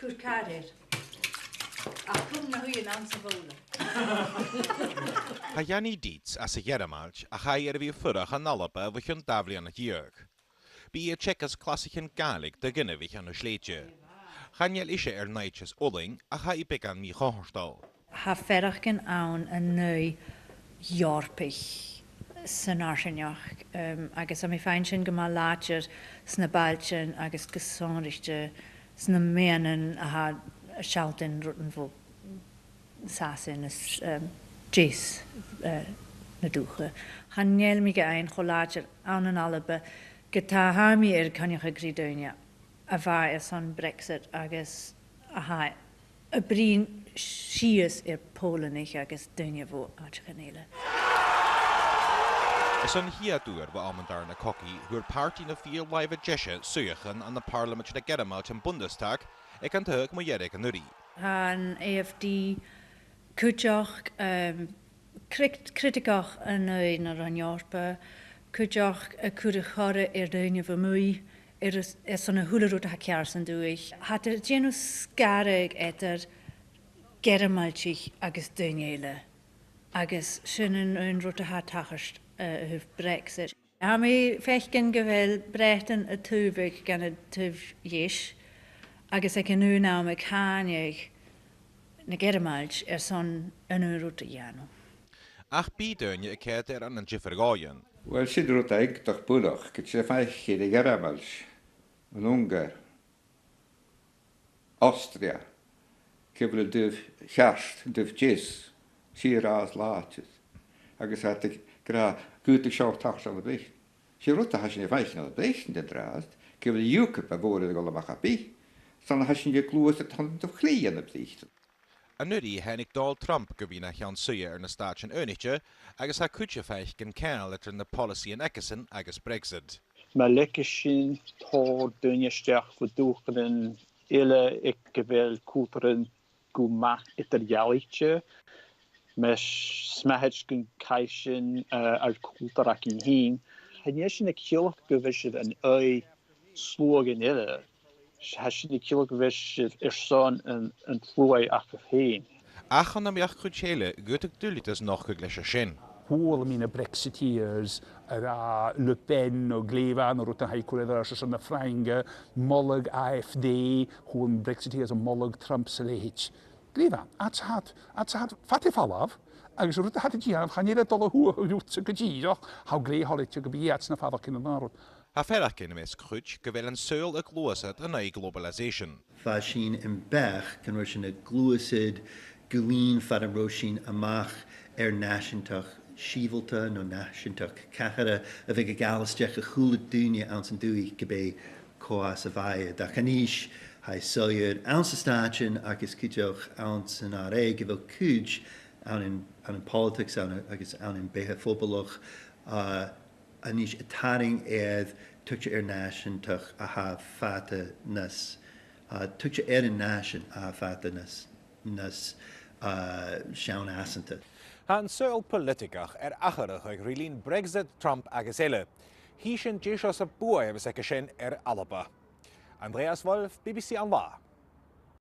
Cwrcarir. A cwm na hwy yn ans y fawla. Ha Jannie Dietz as y Geramalch a chai fi ffyrach an alaba fychyn daflu an y diog. Bi y checkers classic yn galig dy gynnu fych an y sleidje. Chaniel eisiau naitjes oling a chai began mi chohorstal. Ha ferach gen awn yn nwy jorpich sy'n arsianioch. Agus am I fein sy'n gymal lager sy'n y balchen agus gysonrichte sy'n y meanen a ha sialtyn rwtyn fo sasyn jes na dwche. Chaniel mi gael cho lager awn yn alaba gyda ha mi canioch y gridwynia a fa son Brexit agus a ha y brin sias Polanich agus dynia fo at chanele. Is an hiadúr ba amandar na cocky hu'r party na fiel live jeshe suyachen an the parliament na Geramalch yn Bundestag ek an tug mo yerig an uri. Han AFD cwtioch criticach yn na ranjorpa cwtioch y cwrachore dynia fo mwy son y hwlerwyd ha ciars yn dwych. Had y genw sgareg eter Geramalchich agus dyniele agus sy'n yn rwyd ha tachast hyf Brexit. Ha mi fechgen gyfel breton y tŵfig gan y tŵf iesh agus ac yn yw'n am y caniag na Geramalch son yn rwyd ianw. Ach bidönje y ced an yn jiffergoyen. Wel, sydd rwyd eich doch bwloch, gyda ffeich i Geramalch, yn Ungar, Austria, cyfle dyf llast, dyf gys, sir as laatjes. Agus had ik gra goed ik zou tachs aan de bericht. Je rotte has je vijf aan de bericht in de draad. Cyfle juke bij woorden de golle machabi. Dan has je kloos het hand of glee aan de bericht. An uri hen ik Donald Trump gyfyn a chan suya na stad yn önitje, agus ha cwtio feich gan cael etter na policy yn Egeson agus Brexit. Mae lekker sin tor dynjesteach voor doegen ile ik gewel koeteren guma italiaalitje. Mes smahed gan kaisen al koeterak in heen. En je sin ik heel gewischt een ui slogan ile. Has je heel gewischt son een vloei af heen. Ach an am iach cwtjele gytig dulitas nog geglisha sin. Hwyl mina Brexiteers, Le Pen o Glevan o rwta haicwredd ar sy'n y Ffrainga, molyg AFD, hwn Brexiteers o molyg Trump sy'n leich. Glevan, at had fatih falaf, agus rwta had y giaf, chan i'r dol o hwyl rwt y gydidoch, haw glei holit y gybiad sy'n ffaddoch yn y narod. Ha ferach gen ymys cwtj gyfel yn syl y glwysad yn ei globalisation. Fa sy'n yn bech gan roi sy'n y glwysad gwyn fad yn roi sy'n amach nasiantach Shivelta no nasiantach cachara a bheith galistech a chula dúine an san dúi gebe coas a bhaia. Da chaníis hai soier an sa stachin agus cúteoch an san aré gyfel cúj an in politics agus an in behe fóbalach aníis ataring tucha nasiantach a ha fata nas. Tucha in nasian a fata nas siawn asanta. Han syl politicach acharig ag rilín Brexit Trump agus eile. Hí sin déisios a bua agus sin alaba. Andreas Wolf, BBC an lá.